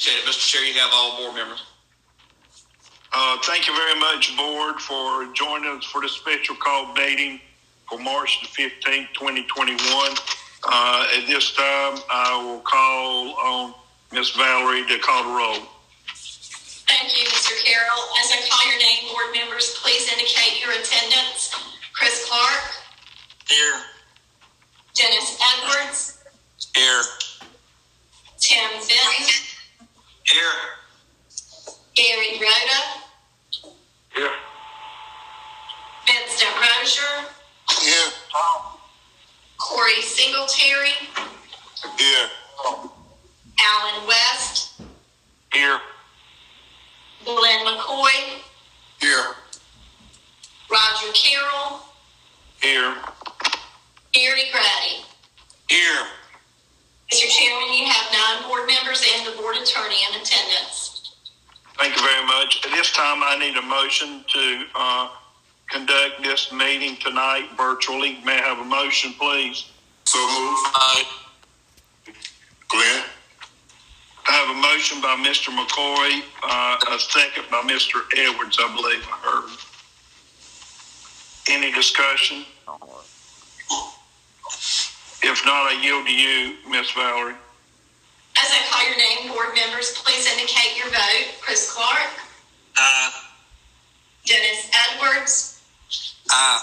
Mr. Chair, you have all board members. Thank you very much, board, for joining us for the special call dating for March the 15th, 2021. At this time, I will call on Ms. Valerie to call the roll. Thank you, Mr. Carroll. As I call your name, board members, please indicate your attendance. Chris Clark. Here. Dennis Edwards. Here. Tim Benton. Here. Gary Rhoda. Here. Vincent Rozier. Here. Corey Singletary. Here. Alan West. Here. Glenn McCoy. Here. Roger Carroll. Here. Gary Grady. Here. Mr. Chairman, you have 9 board members and the board attorney in attendance. Thank you very much. At this time, I need a motion to conduct this meeting tonight virtually. May I have a motion, please? So moved. Glenn. I have a motion by Mr. McCoy, a second by Mr. Edwards, I believe I heard. Any discussion? If not, I yield to you, Ms. Valerie. As I call your name, board members, please indicate your vote. Chris Clark. Aye. Dennis Edwards. Aye.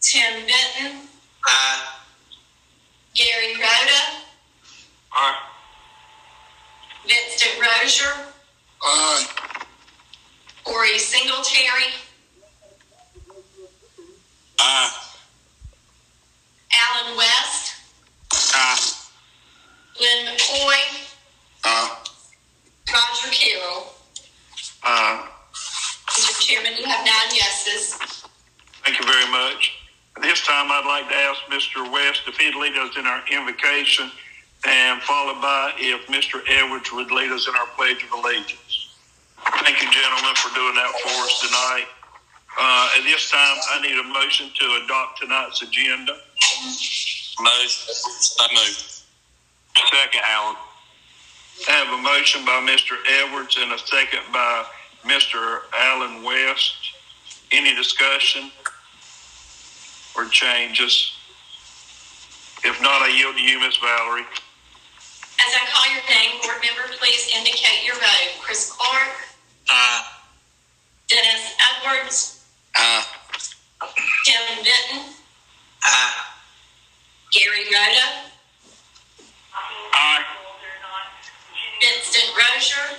Tim Benton. Aye. Gary Rhoda. Aye. Vincent Rozier. Aye. Corey Singletary. Aye. Alan West. Aye. Glenn McCoy. Aye. Roger Carroll. Mr. Chairman, you have 9 yeses. Thank you very much. At this time, I'd like to ask Mr. West if he'd lead us in our invocation, and followed by if Mr. Edwards would lead us in our Pledge of Allegiance. Thank you, gentlemen, for doing that for us tonight. At this time, I need a motion to adopt tonight's agenda. Motion. I move. Second, Alan. I have a motion by Mr. Edwards and a second by Mr. Alan West. Any discussion or changes? If not, I yield to you, Ms. Valerie. As I call your name, board member, please indicate your vote. Chris Clark. Aye. Dennis Edwards. Aye. Tim Benton. Aye. Gary Rhoda. Aye. Vincent Rozier.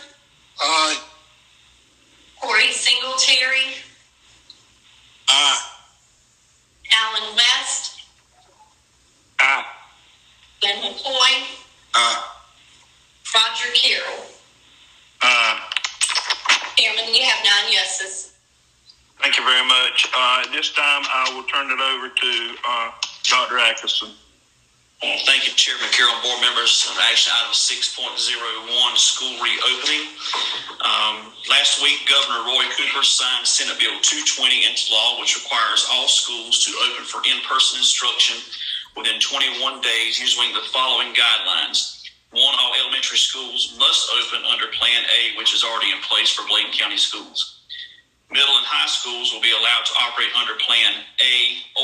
Aye. Corey Singletary. Aye. Alan West. Aye. Glenn McCoy. Aye. Roger Carroll. Chairman, you have 9 yeses. Thank you very much. At this time, I will turn it over to Dr. Atkinson. Thank you, Chairman Carroll and board members. Action item 6.01, school reopening. Last week, Governor Roy Cooper signed Senate Bill 220 into law, which requires all schools to open for in-person instruction within 21 days using the following guidelines. 1, all elementary schools must open under Plan A, which is already in place for Bladen County schools. Middle and high schools will be allowed to operate under Plan A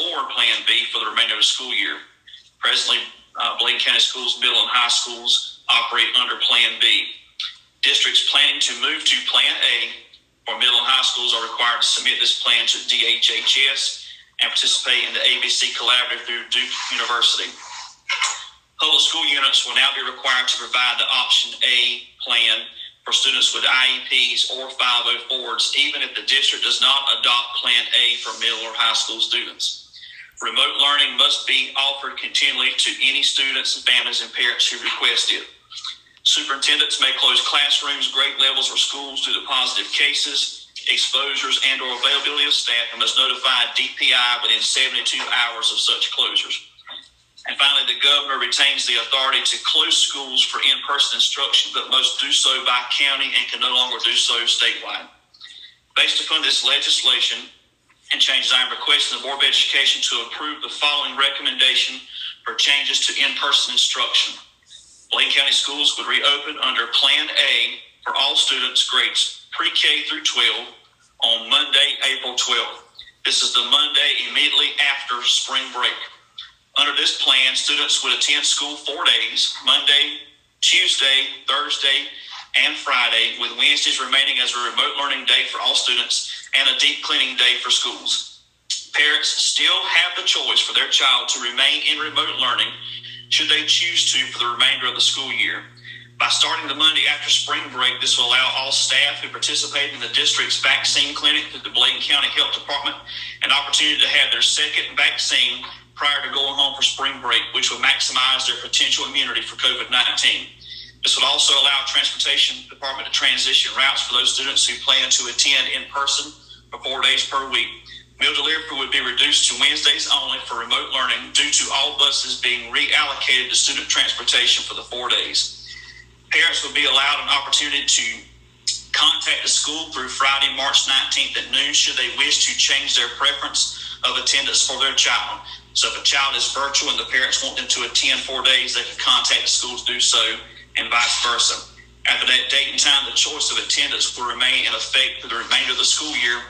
or Plan B for the remainder of the school year. Presently, Bladen County schools, middle and high schools operate under Plan B. Districts planning to move to Plan A or middle and high schools are required to submit this plan to DHHS and participate in the ABC Collaborative through Duke University. Public school units will now be required to provide the Option A plan for students with IEPs or 504s, even if the district does not adopt Plan A for middle or high school students. Remote learning must be offered continually to any students and families and parents who request it. Superintendents may close classrooms, grade levels, or schools due to positive cases, exposures, and or availability of staff, and must notify DPI within 72 hours of such closures. And finally, the governor retains the authority to close schools for in-person instruction, but must do so by county and can no longer do so statewide. Based upon this legislation and changes, I am requesting the Board of Education to approve the following recommendation for changes to in-person instruction. Bladen County Schools would reopen under Plan A for all students grades pre-K through 12 on Monday, April 12th. This is the Monday immediately after spring break. Under this plan, students would attend school 4 days, Monday, Tuesday, Thursday, and Friday, with Wednesdays remaining as a remote learning day for all students and a deep cleaning day for schools. Parents still have the choice for their child to remain in remote learning should they choose to for the remainder of the school year. By starting the Monday after spring break, this will allow all staff who participate in the district's vaccine clinic through the Bladen County Health Department an opportunity to have their second vaccine prior to going home for spring break, which will maximize their potential immunity for COVID-19. This would also allow Transportation Department to transition routes for those students who plan to attend in person for 4 days per week. Meal delivery would be reduced to Wednesdays only for remote learning due to all buses being reallocated to student transportation for the 4 days. Parents would be allowed an opportunity to contact the school through Friday, March 19th at noon should they wish to change their preference of attendance for their child. So if a child is virtual and the parents want them to attend 4 days, they can contact the school to do so, and vice versa. After that date and time, the choice of attendance will remain in effect for the remainder of the school year,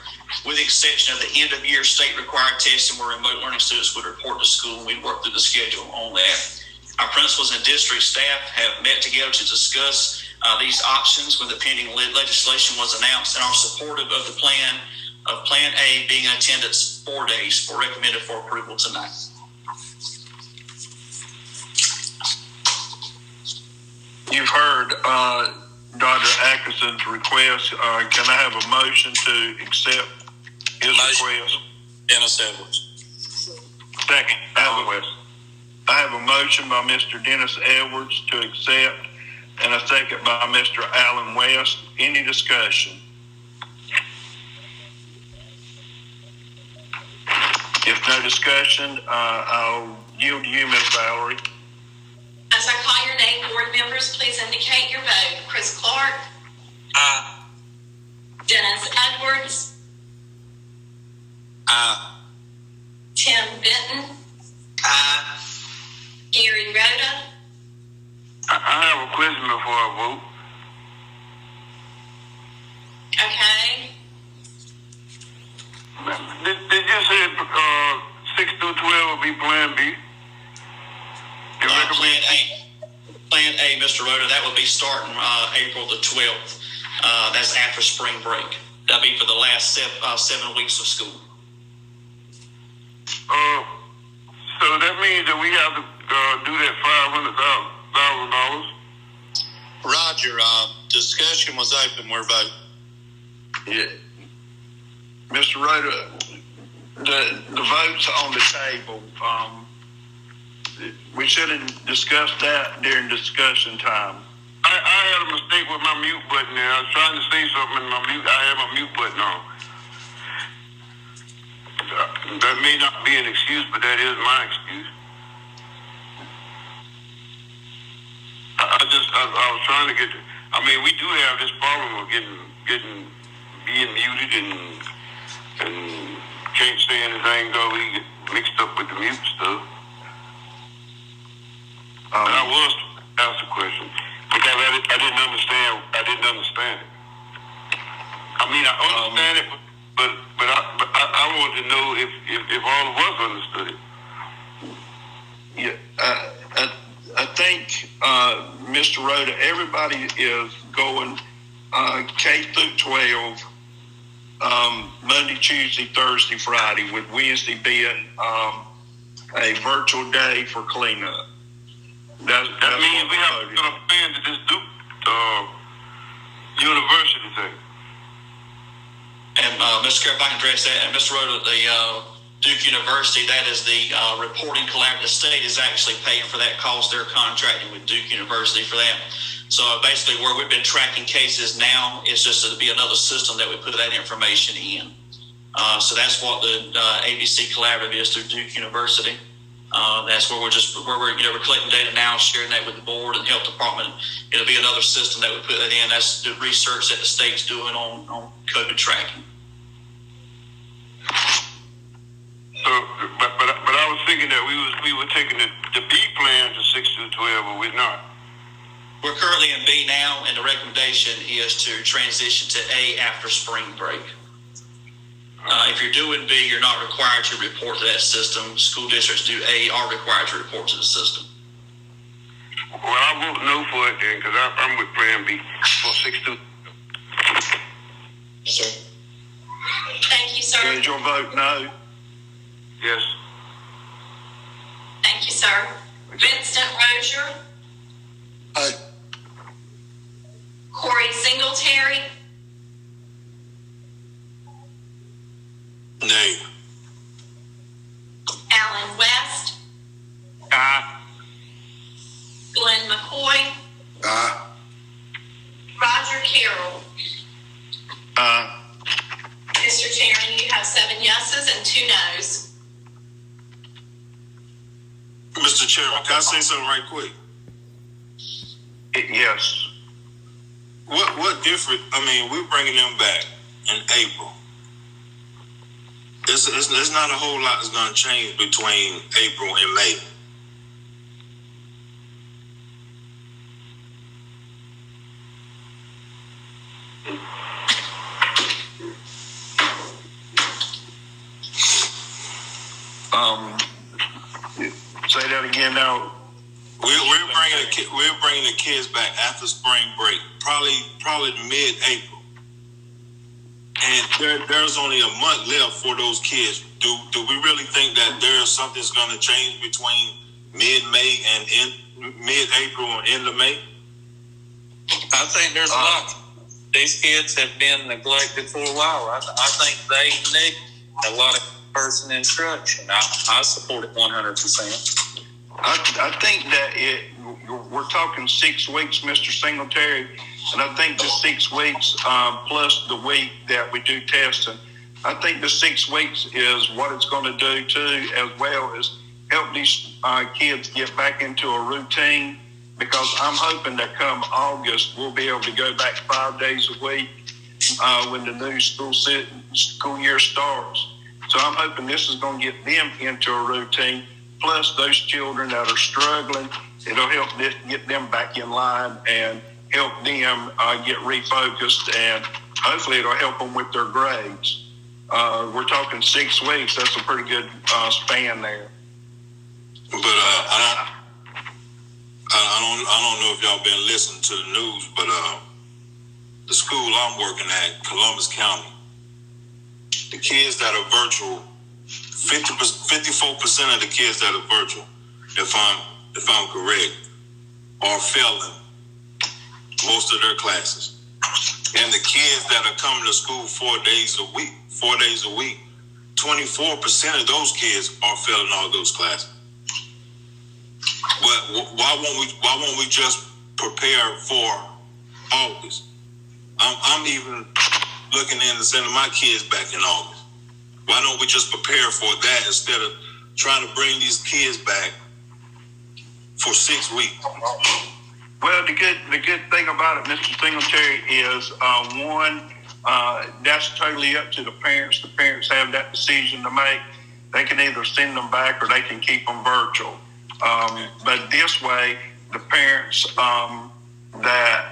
with the exception of the end-of-year state-required testing where remote learning students would report to school, and we'd work through the schedule on that. Our principals and district staff have met together to discuss these options when the pending legislation was announced and are supportive of the plan of Plan A being in attendance 4 days for recommended for approval tonight. You've heard Dr. Atkinson's request. Can I have a motion to accept his request? Dennis Edwards. Second. I have a motion by Mr. Dennis Edwards to accept and a second by Mr. Alan West. Any discussion? If no discussion, I'll yield to you, Ms. Valerie. As I call your name, board members, please indicate your vote. Chris Clark. Aye. Dennis Edwards. Aye. Tim Benton. Aye. Gary Rhoda. I have a question before I vote. Okay. Did you say 6 through 12 will be Plan B? Plan A, Mr. Rhoda, that would be starting April the 12th. That's after spring break. That'll be for the last 7 weeks of school. So that means that we have to do that $500,000. Roger, discussion was open. We're voting. Yeah. Mr. Rhoda, the vote's on the table. We should have discussed that during discussion time. I had a mistake with my mute button there. I was trying to say something and I had my mute button on. That may not be an excuse, but that is my excuse. I was trying to get. We do have this problem of being muted and can't say anything though we get mixed up with the mute stuff. And I was asked a question because I didn't understand. I understand it, but I wanted to know if all of us understood it. Yeah, I think, Mr. Rhoda, everybody is going K through 12, Monday, Tuesday, Thursday, Friday, with Wednesday being a virtual day for cleanup. That means we have to plan to this Duke university thing. And Mr. Kerr, if I can address that, and Mr. Rhoda, the Duke University, that is the reporting collaborative. State is actually paying for that cost. They're contracting with Duke University for that. So basically where we've been tracking cases now, it's just to be another system that we put that information in. So that's what the ABC collaborative is through Duke University. That's where we're collecting data now, sharing that with the board and the health department. It'll be another system that we put that in. That's the research that the state's doing on COVID tracking. So, but I was thinking that we were taking the B plan to 6 through 12, but we're not. We're currently in B now, and the recommendation is to transition to A after spring break. If you're doing B, you're not required to report to that system. School districts do A are required to report to the system. Well, I vote no for it then, because I'm with Plan B for 6-2. Yes, sir. Thank you, sir. Is your vote no? Yes. Thank you, sir. Vincent Rozier. Aye. Corey Singletary. Nay. Alan West. Aye. Glenn McCoy. Aye. Roger Carroll. Aye. Mr. Chairman, you have 7 yeses and 2 nos. Mr. Chairman, can I say something right quick? Yes. What different? I mean, we're bringing them back in April. It's not a whole lot that's going to change between April and May. Say that again now. We're bringing the kids back after spring break, probably mid-April, and there's only a month left for those kids. Do we really think that there's something's going to change between mid-May and mid-April and end of May? I think there's a lot. These kids have been neglected for a while. I think they need a lot of person instruction. I support it 100%. I think that we're talking 6 weeks, Mr. Singletary, and I think the 6 weeks plus the week that we do testing, I think the 6 weeks is what it's going to do too, as well as help these kids get back into a routine, because I'm hoping that come August we'll be able to go back 5 days a week when the new school year starts. So I'm hoping this is going to get them into a routine. Plus, those children that are struggling, it'll help get them back in line and help them get refocused, and hopefully it'll help them with their grades. We're talking 6 weeks. That's a pretty good span there. But I don't know if y'all been listening to the news, but the school I'm working at, Columbus County, the kids that are virtual, 54% of the kids that are virtual, if I'm correct, are failing most of their classes. And the kids that are coming to school 4 days a week, 24% of those kids are failing all those classes. But why won't we just prepare for August? I'm even looking into sending my kids back in August. Why don't we just prepare for that instead of trying to bring these kids back for 6 weeks? Well, the good thing about it, Mr. Singletary, is that's totally up to the parents. The parents have that decision to make. They can either send them back or they can keep them virtual. But this way, the parents that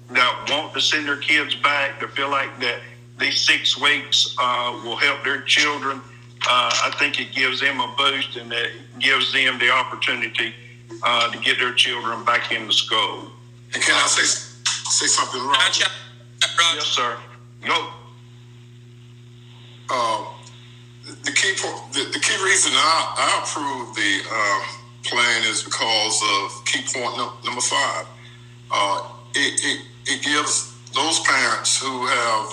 want to send their kids back, to feel like that these 6 weeks will help their children, I think it gives them a boost, and it gives them the opportunity to get their children back into school. And can I say something, Roger? Yes, sir. Go. The key reason I approve the plan is because of key point number 5. It gives those parents who have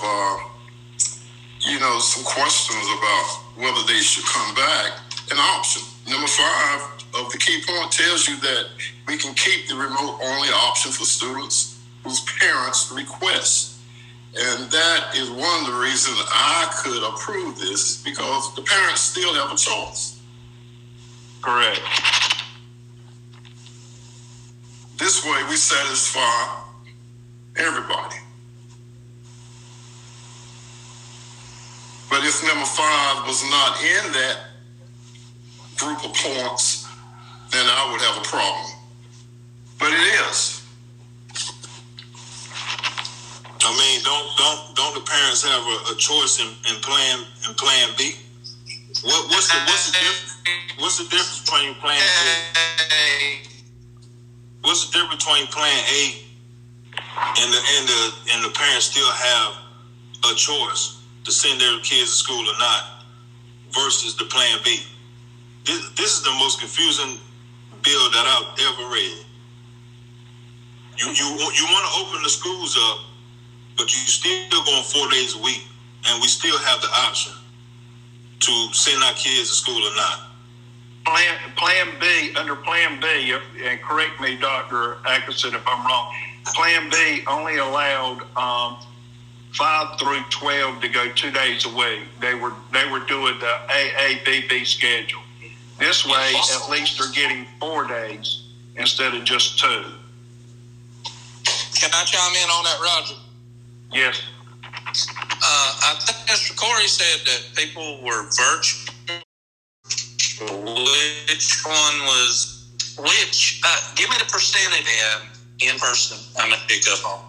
some questions about whether they should come back an option. Number 5 of the key point tells you that we can keep the remote only option for students whose parents request. And that is one of the reasons I could approve this, because the parents still have a choice. Correct. This way we satisfy everybody. But if number 5 was not in that group of points, then I would have a problem. But it is. I mean, don't the parents have a choice in plan B? What's the difference between plan A? What's the difference between plan A and the parents still have a choice to send their kids to school or not versus the plan B? This is the most confusing bill that I've ever read. You want to open the schools up, but you still going 4 days a week, and we still have the option to send our kids to school or not. Plan B, under Plan B, and correct me, Dr. Atkinson, if I'm wrong, Plan B only allowed 5 through 12 to go 2 days a week. They were doing the AABB schedule. This way, at least they're getting 4 days instead of just 2. Can I chime in on that, Roger? Yes. I think Mr. Corey said that people were virtual. Which one was which? Give me the percentage in person. I'm going to pick up on.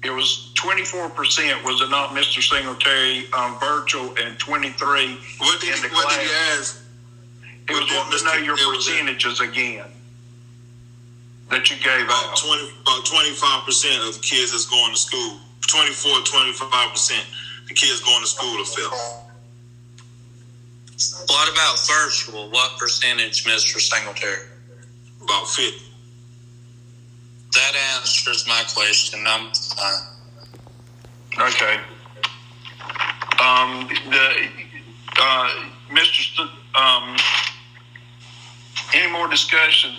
It was 24%, was it not, Mr. Singletary, virtual, and 23 What did he ask? It was wanting to know your percentages again that you gave out. About 25% of the kids that's going to school. 25%. The kids going to school are filled. What about virtual? What percentage, Mr. Singletary? About 50. That answers my question. I'm fine. Okay. Any more discussion?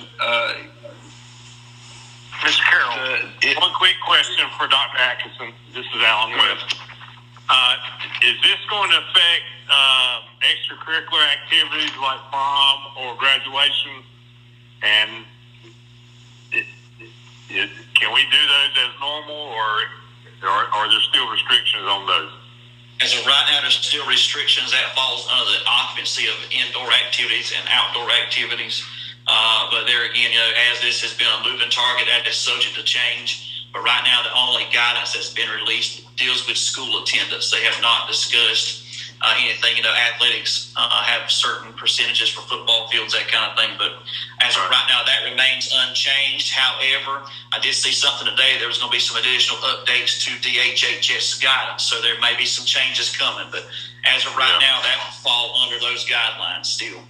Mr. Carroll, one quick question for Dr. Atkinson. This is Alan West. Is this going to affect extracurricular activities like prom or graduation? And can we do those as normal, or are there still restrictions on those? As of right now, there's still restrictions that falls under the occupancy of indoor activities and outdoor activities. But there again, as this has been a moving target, that is subject to change. But right now, the only guidance that's been released deals with school attendance. They have not discussed anything. Athletics have certain percentages for football fields, that kind of thing. But as of right now, that remains unchanged. However, I did see something today. There was going to be some additional updates to DHHS guidance, so there may be some changes coming. But as of right now, that will fall under those guidelines still.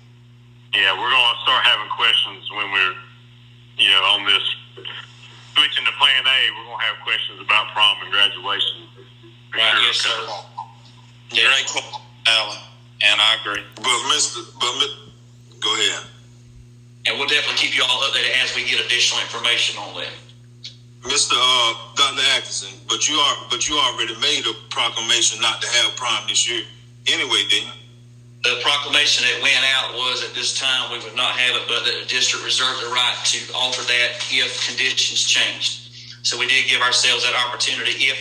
Yeah, we're going to start having questions when we're, on this switching to Plan A. We're going to have questions about prom and graduation. For right, sure. Yes, sir. Yeah. Great call, Alan, and I agree. Go ahead. And we'll definitely keep you all updated as we get additional information on that. Mr. Dr. Atkinson, but you already made a proclamation not to have prom this year anyway, didn't you? The proclamation that went out was at this time we would not have it, but that the district reserved the right to alter that if conditions changed. So we did give ourselves that opportunity if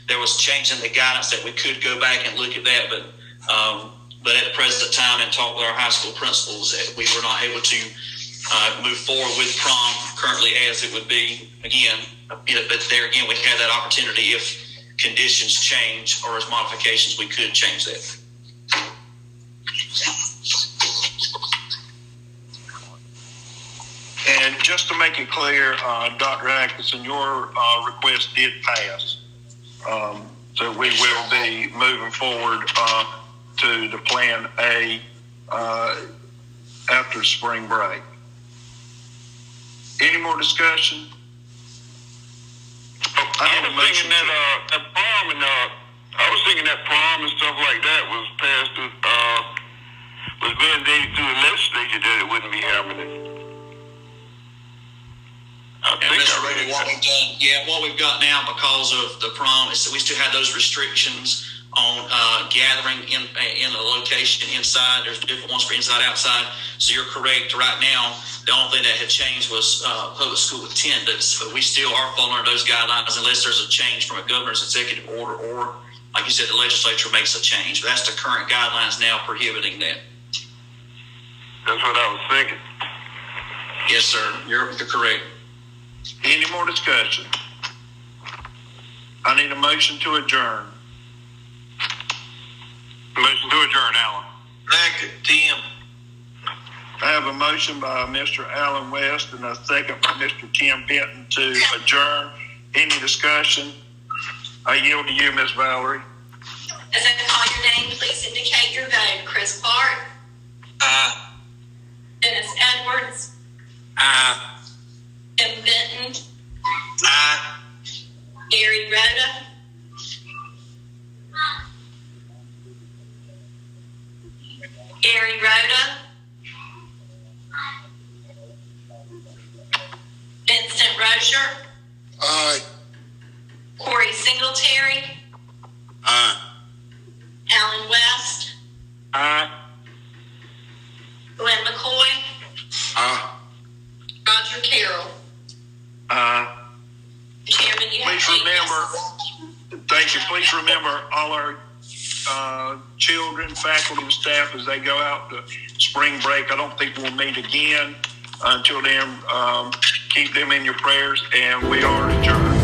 there was change in the guidance that we could go back and look at that. But at the present time, and talk with our high school principals, that we were not able to move forward with prom currently as it would be again. But there again, we had that opportunity if conditions change or as modifications, we could change that. And just to make it clear, Dr. Atkinson, your request did pass. So we will be moving forward to the Plan A after spring break. Any more discussion? I was thinking that prom and prom and stuff like that was passed through, was mandated through the legislature that it wouldn't be happening. What we've got now because of the prom is that we still have those restrictions on gathering in a location inside. There's different ones for inside, outside. So you're correct. Right now, the only thing that had changed was public school attendance, but we still are following those guidelines unless there's a change from a governor's executive order or, like you said, the legislature makes a change. But that's the current guidelines now prohibiting that. That's what I was thinking. Yes, sir. You're correct. Any more discussion? I need a motion to adjourn. Motion to adjourn, Alan. Second, Tim. I have a motion by Mr. Alan West and a second by Mr. Tim Benton to adjourn. Any discussion? I yield to you, Miss Valerie. As I call your name, please indicate your vote. Chris Clark, Dennis Edwards, Tim Benton, Gary Rhoda, Vincent Rozier, Aye. Corey Singletary, Aye. Alan West, Aye. Glenn McCoy, Aye. Roger Carroll. Chairman, you have Please eight remember, yeses. thank you, please remember all our children, faculty, and staff as they go out to spring break. I don't think we'll meet again. Until then, keep them in your prayers, and we are adjourned.